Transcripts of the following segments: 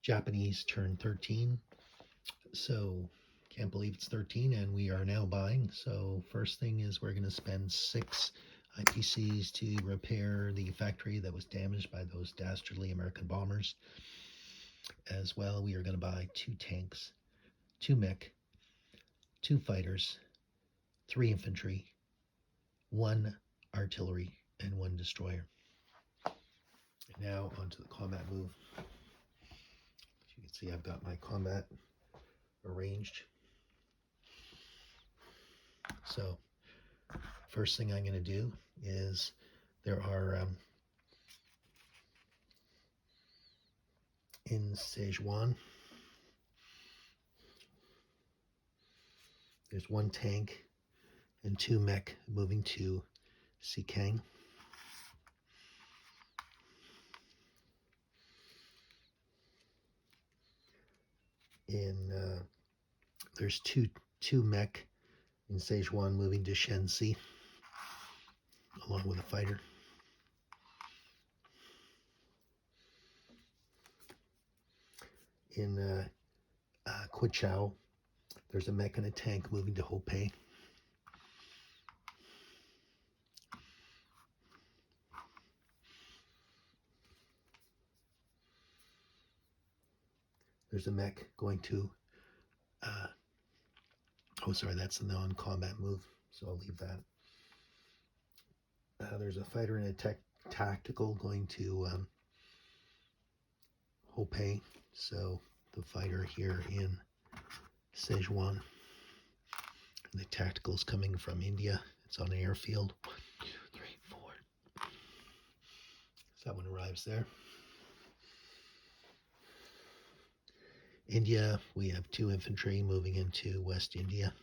Japanese turn 13. So can't believe it's 13 and we are now buying. So first thing is we're going to spend 6 IPCs to repair the factory that was damaged by those dastardly American bombers. As well, we are going to buy 2 tanks, 2 mech, 2 fighters, 3 infantry, 1 artillery, and 1 destroyer. Now onto the combat move. As you can see, I've got my combat arranged. So first thing I'm going to do is there are in Szechuan, there's 1 tank and 2 mech moving to Sikang. There's two mech in Szechuan moving to Shenxi along with a fighter. In Quichao, there's a mech and a tank moving to Hopei. There's a mech going to that's the non-combat move, so I'll leave that. There's a fighter and a tactical going to Hopei, so the fighter here in Szechuan. The tactical is coming from India. It's on an airfield. 1, 2, 3, 4. So that one arrives there. India, we have 2 infantry moving into West India.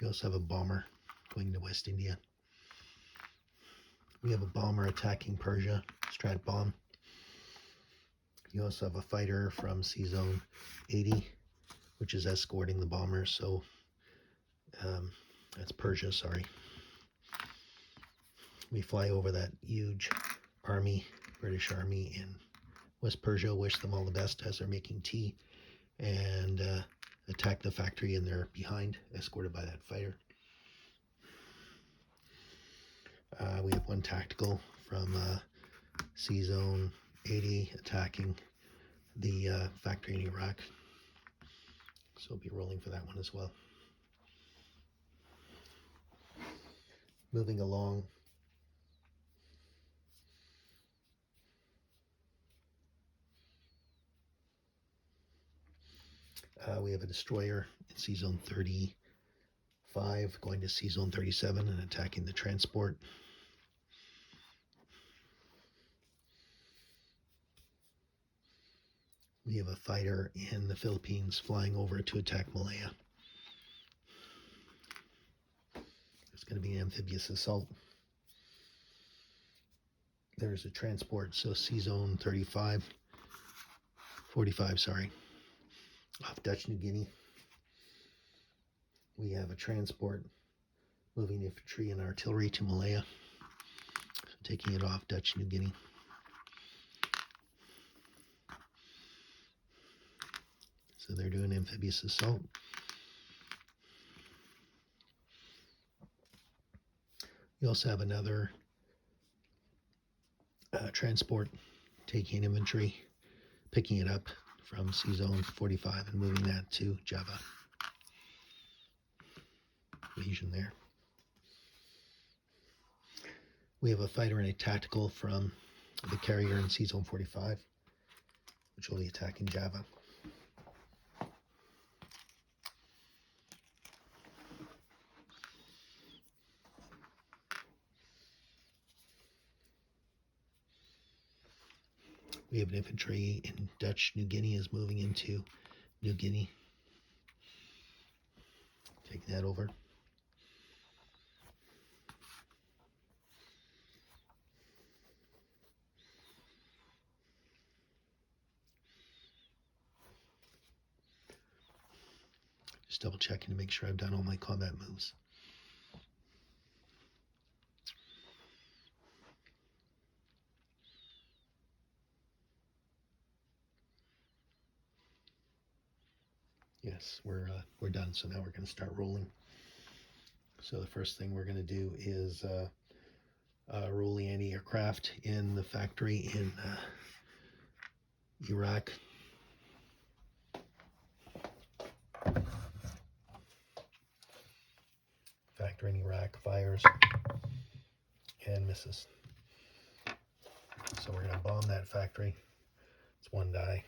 We also have a bomber going to West India. We have a bomber attacking Persia, Strat Bomb. You also have a fighter from Sea Zone 80, which is escorting the bomber. So that's Persia, sorry. We fly over that huge army, British army in West Persia, wish them all the best as they're making tea, and attack the factory, and they're behind, escorted by that fighter. We have 1 tactical from Sea Zone 80 attacking the factory in Iraq. So we'll be rolling for that one as well. Moving along. We have a destroyer in Sea Zone 35 going to Sea Zone 37 and attacking the transport. We have a fighter in the Philippines flying over to attack Malaya. It's going to be an amphibious assault. There's a transport, so Sea Zone 45, off Dutch New Guinea. We have a transport moving infantry and artillery to Malaya, so taking it off Dutch New Guinea. So they're doing amphibious assault. We also have another transport taking infantry, picking it up from Sea Zone 45 and moving that to Java. Region there. We have a fighter and a tactical from the carrier in Sea Zone 45, which will be attacking Java. We have an infantry in Dutch New Guinea is moving into New Guinea, taking that over. Just double checking to make sure I've done all my combat moves. Yes, we're done. So now we're going to start rolling. So the first thing we're going to do is roll the anti-aircraft in the factory in Iraq. Factory in Iraq fires and misses. So we're going to bomb that factory. It's one die.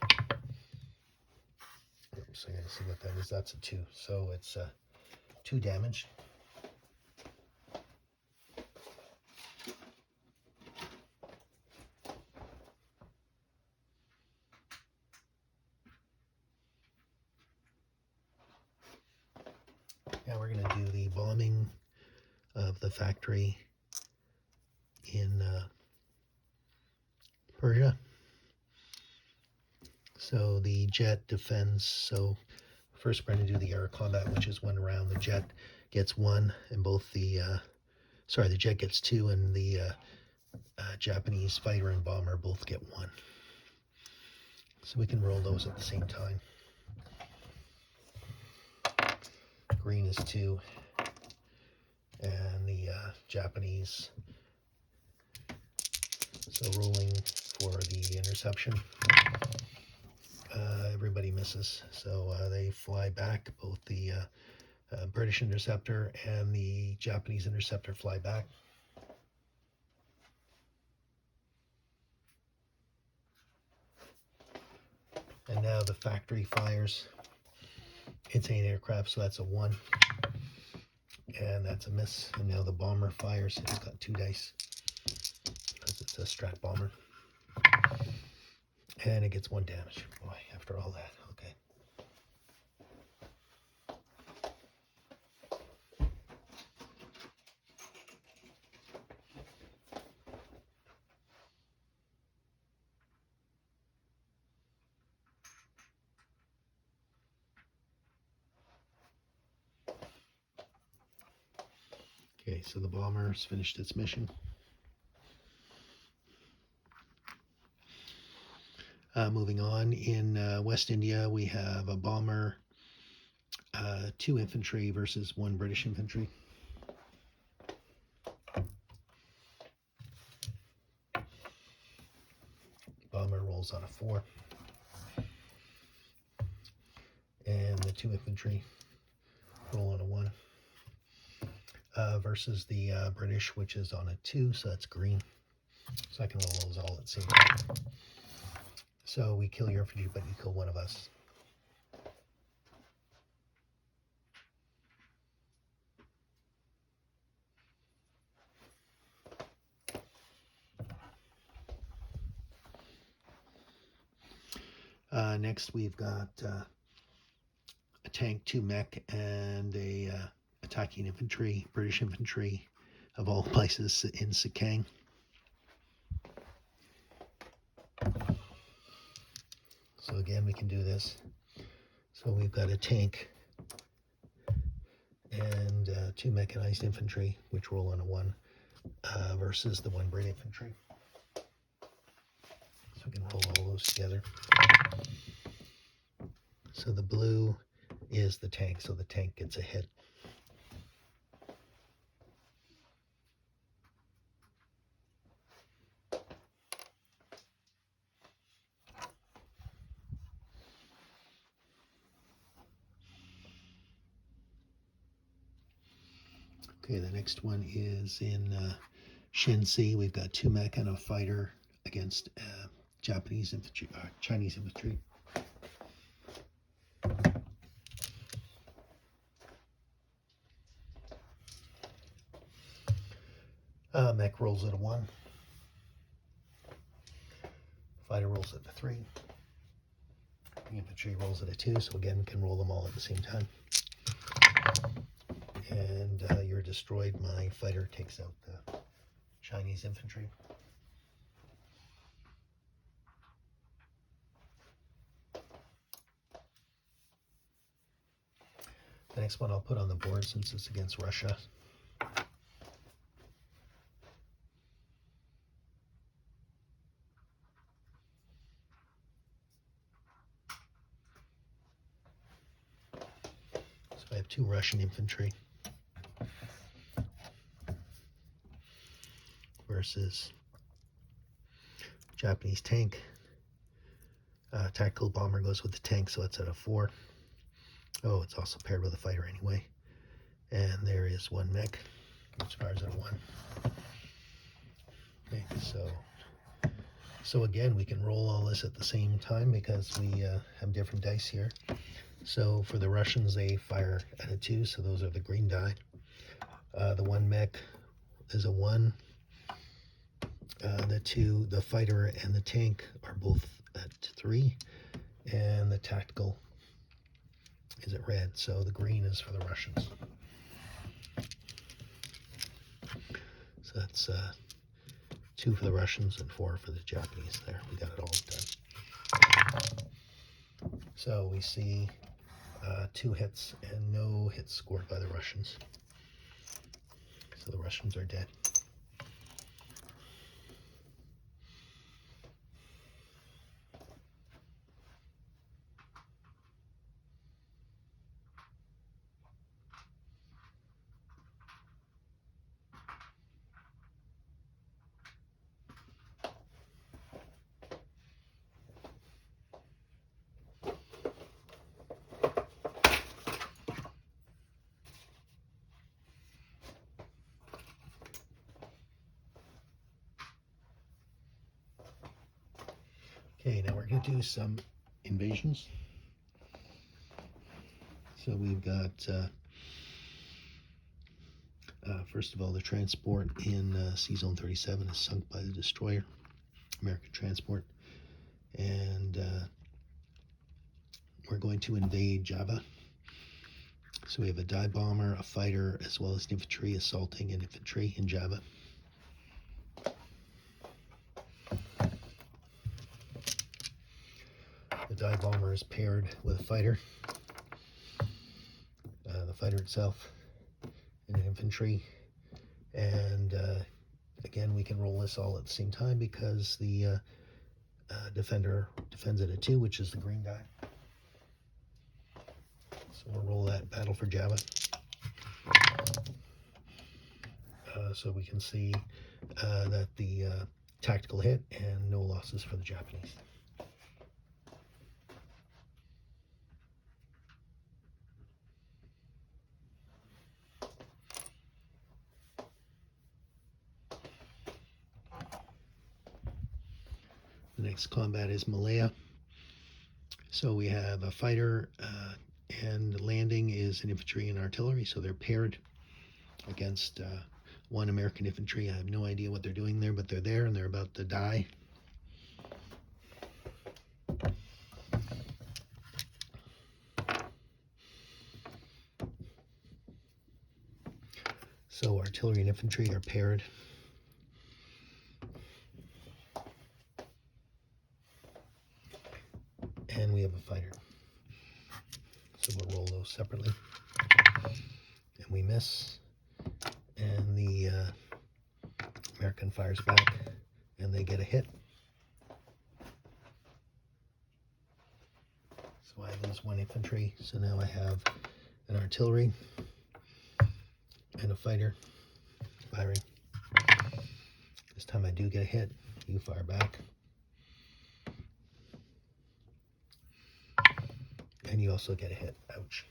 So I'm going to see what that is. That's a 2. So it's 2 damage. Now we're going to do the bombing of the factory in Persia. So the jet defends. So first we're going to do the air combat, which is 1 round. The jet gets 1, and both the the jet gets 2, and the Japanese fighter and bomber both get 1. So we can roll those at the same time. Green is 2, and the Japanese. So rolling for the interception. Everybody misses, so they fly back. Both the British interceptor and the Japanese interceptor fly back. And now the factory fires. It's an aircraft, so that's a 1. And that's a miss. And now the bomber fires. It's got 2 dice because it's a strat bomber. And it gets 1 damage. Boy, after all that. Okay. Okay, so the bomber's finished its mission. Moving on, in West India, we have a bomber, 2 infantry versus 1 British infantry. Bomber rolls on a 4. And the 2 infantry roll on a 1. Versus the British, which is on a 2, so that's green. So I can roll those all at the same time. So we kill your infantry, but you kill 1 of us. Next, we've got a tank, 2 mech, and a attacking infantry, British infantry, of all places, in Sikang. So again, we can do this. So we've got a tank and 2 mechanized infantry, which roll on a 1, versus the 1 British infantry. So we can roll all those together. So the blue is the tank, so the tank gets a hit. Okay, the next one is in Shensi. We've got 2 mech and a fighter against Japanese infantry, Chinese infantry. Mech rolls at a 1. Fighter rolls at a 3. The infantry rolls at a 2, so again, we can roll them all at the same time. And you're destroyed. My fighter takes out the Chinese infantry. The next one I'll put on the board since it's against Russia. 2 Russian infantry versus Japanese tank. Tactical bomber goes with the tank, so it's at a 4. Oh, it's also paired with a fighter anyway. And there is 1 mech, which fires at a 1. Okay, so again, we can roll all this at the same time because we have different dice here. So for the Russians, they fire at a 2, so those are the green die. The 1 mech is a 1. The 2, the fighter and the tank are both at 3, and the tactical is at red, so the green is for the Russians. So that's 2 for the Russians and 4 for the Japanese there. We got it all done. So we see 2 hits and no hits scored by the Russians. So the Russians are dead. Okay, now we're going to do some invasions. So we've got, first of all, the transport in C-Zone 37 is sunk by the destroyer, American transport. And we're going to invade Java. So we have a dive bomber, a fighter, as well as infantry assaulting and infantry in Java. The dive bomber is paired with a fighter. The fighter itself and infantry. And again, we can roll this all at the same time because the defender defends at a 2, which is the green die. So we'll roll that battle for Java. So we can see that the tactical hit and no losses for the Japanese. The next combat is Malaya. So we have a fighter and landing is an infantry and artillery, so they're paired against 1 American infantry. I have no idea what they're doing there, but they're there and they're about to die. So artillery and infantry are paired. And we have a fighter. So we'll roll those separately. And we miss. And the American fires back. And they get a hit. So I lose 1 infantry. So now I have an artillery and a fighter firing. This time I do get a hit. You fire back. And you also get a hit. Ouch.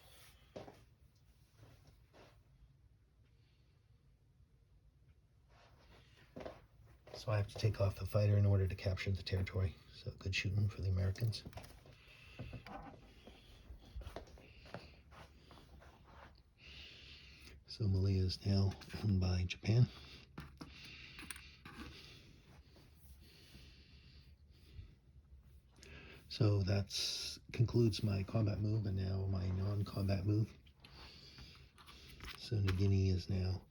So I have to take off the fighter in order to capture the territory. So good shooting for the Americans. So Malaya is now owned by Japan. So that concludes my combat move, and now my non-combat move. So New Guinea is now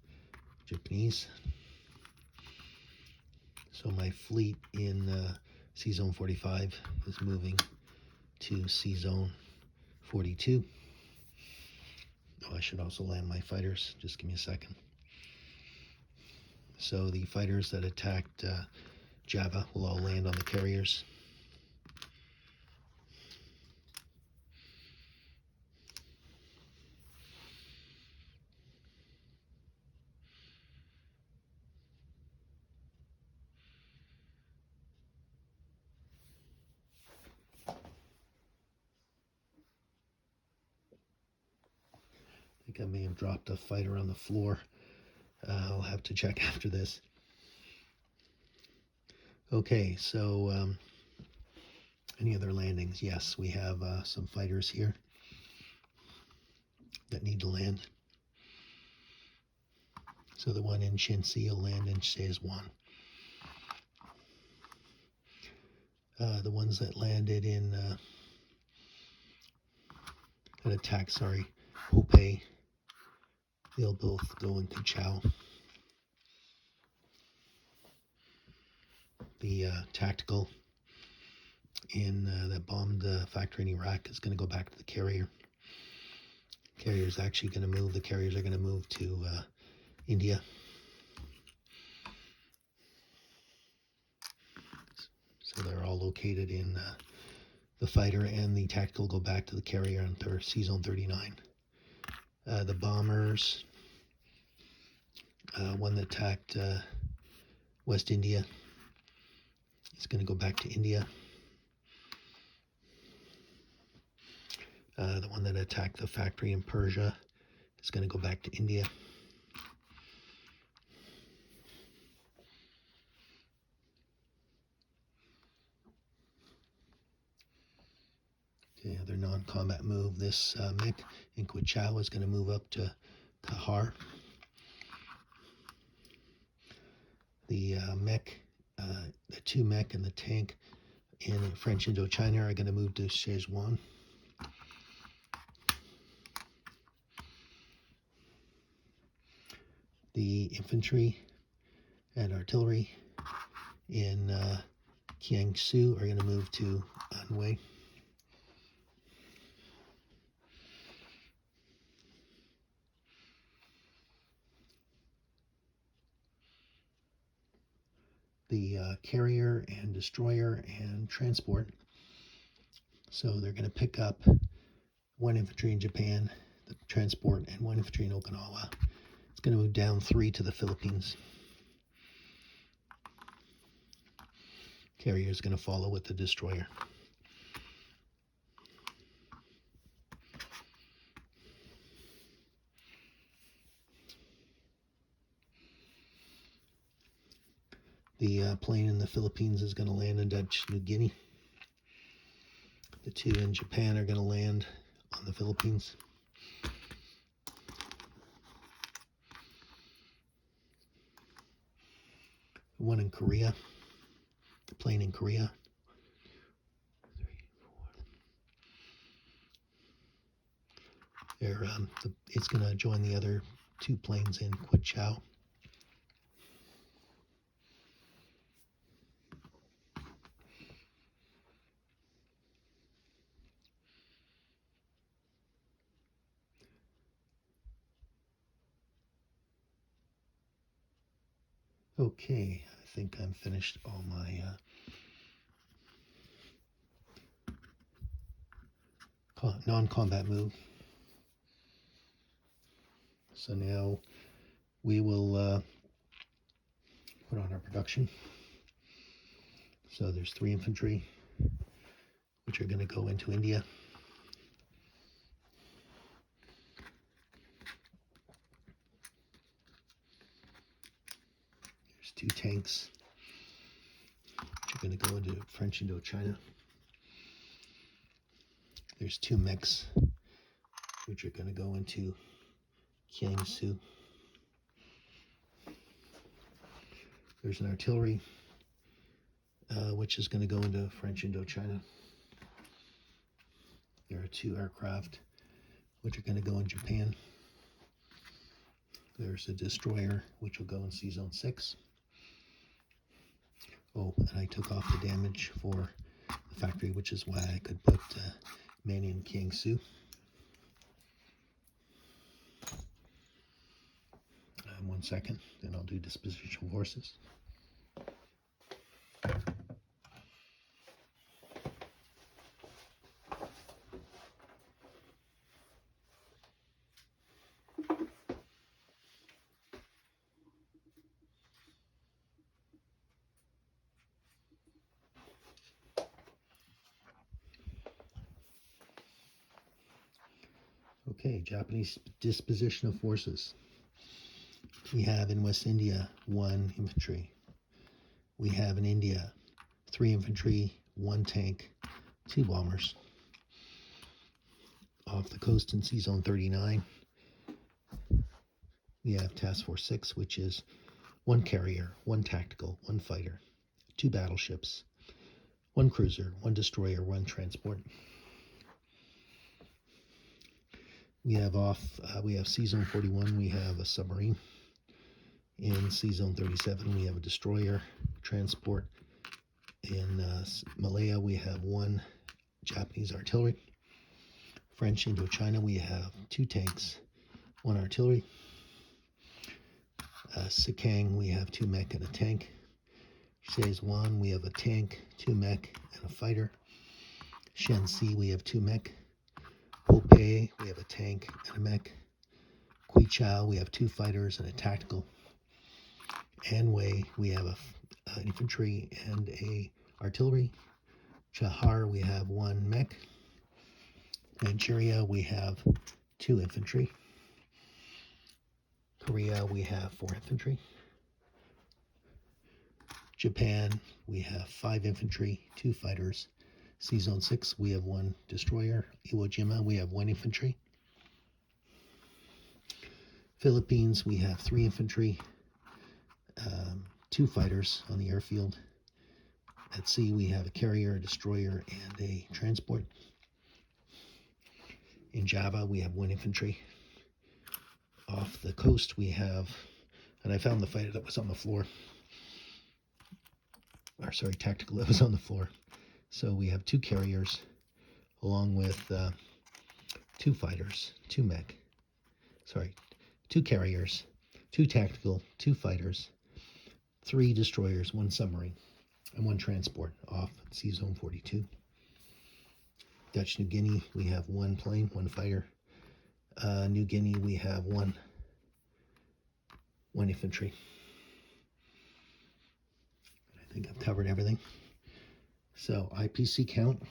Japanese. So my fleet in C-Zone 45 is moving to C-Zone 42. Oh, I should also land my fighters. Just give me a second. So the fighters that attacked Java will all land on the carriers. think I may have dropped a fighter on the floor. I'll have to check after this. Okay, so any other landings? Yes, we have some fighters here that need to land. So the one in Shensi will land in Szechuan. The ones that landed in an attack, Hopei, they'll both go in Kuchao. The tactical that bombed the factory in Iraq is going to go back to the carrier. Carrier's actually going to move. The carriers are going to move to India. So they're all located in the fighter, and the tactical go back to the carrier on C-Zone 39. The bombers, one that attacked West India, is going to go back to India. The one that attacked the factory in Persia is going to go back to India. The other non-combat move, this mech in Kuchao is going to move up to Kahar. The mech, the two mech and the tank in French Indochina are going to move to Szechuan. The infantry and artillery in Kiangsu are going to move to Anhui. The carrier and destroyer and transport. So they're going to pick up one infantry in Japan, the transport, and one infantry in Okinawa. It's going to move down 3 to the Philippines. Carrier is going to follow with the destroyer. The plane in the Philippines is going to land in Dutch New Guinea. The two in Japan are going to land on the Philippines. One in Korea, the plane in Korea. 3, 4. It's going to join the other two planes in Kuchao. Okay, I think I'm finished all my non-combat move. So now we will put on our production. So there's 3 infantry, which are going to go into India. There's 2 tanks, which are going to go into French Indochina. There's 2 mechs, which are going to go into Kiangsu. There's an artillery, which is going to go into French Indochina. There are 2 aircraft, which are going to go in Japan. There's a destroyer, which will go in C-Zone 6. Oh, and I took off the damage for the factory, which is why I could put men in Kiangsu. One second, then I'll do disposition forces. Okay, Japanese disposition of forces. We have in West India 1 infantry. We have in India 3 infantry, 1 tank, 2 bombers. Off the coast in Sea Zone 39, we have Task Force 6, which is 1 carrier, 1 tactical, 1 fighter, 2 battleships, 1 cruiser, 1 destroyer, 1 transport. We have Sea Zone 41, we have a submarine. In Sea Zone 37, we have a destroyer, transport. In Malaya, we have 1 Japanese artillery. French Indochina, we have 2 tanks, 1 artillery. Sikang, we have 2 mech and a tank. Szechuan, we have a tank, 2 mech, and a fighter. Shenxi, we have 2 mech. Popei, we have a tank and a mech. Quichao, we have 2 fighters and a tactical. Anhui, we have an infantry and a artillery. Chahar, we have 1 mech. Manchuria, we have 2 infantry. Korea, we have 4 infantry. Japan, we have 5 infantry, 2 fighters. Sea Zone 6, we have 1 destroyer. Iwo Jima, we have 1 infantry. Philippines, we have 3 infantry, 2 fighters on the airfield. At sea, we have a carrier, a destroyer, and a transport. In Java, we have 1 infantry. Off the coast, we have, and I found the fighter that was on the floor. Tactical that was on the floor. So we have 2 carriers, along with 2 fighters, 2 mech. 2 carriers, 2 tactical, 2 fighters, 3 destroyers, 1 submarine, and 1 transport off Sea Zone 42. Dutch New Guinea, we have 1 plane, 1 fighter. New Guinea, we have 1 infantry. I think I've covered everything. So IPC count.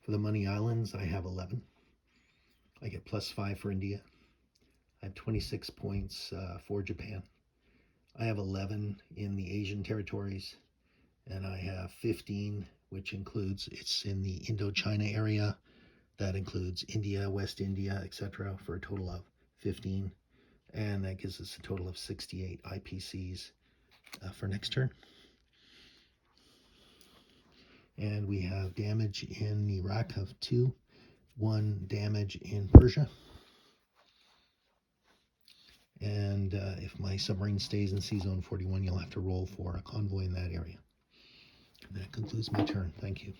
For the Money Islands, I have 11. I get +5 for India. I have 26 points for Japan. I have 11 in the Asian territories, and I have 15, which includes, it's in the Indochina area. That includes India, West India, etc., for a total of 15. And that gives us a total of 68 IPCs for next turn. And we have damage in Iraq of 2, 1 damage in Persia. And if my submarine stays in Sea Zone 41, you'll have to roll for a convoy in that area. And that concludes my turn. Thank you.